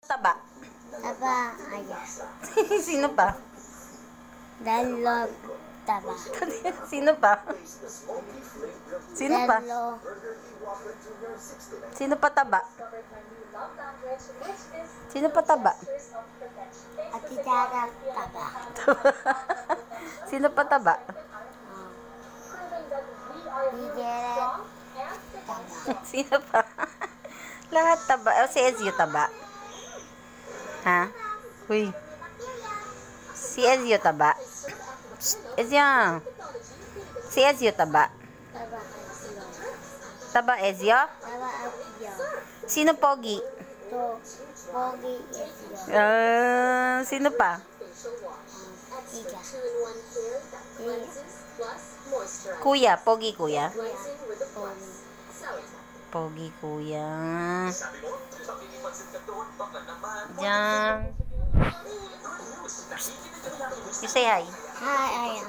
Taba. Taba, ayan. Sino pa? Dalog, taba. Sino pa? Sino pa? Dalog, Sino pa taba? Sino pa taba? at itarang taba. Sino pa taba? Bigeret, taba. Sino pa? Lahat taba. Si Ezio taba. Ha? Uy. Si Ezio taba. Ezio. Si Ezio taba. Taba, asyo. Taba Ezio? Taba, asyo. Sino pogi? To, pogi, asyo. Sino pa? Iga. Kuya. Pogi kuya. Pogi. Pogi kuya. Diyan. You say hi. Hi, ayan.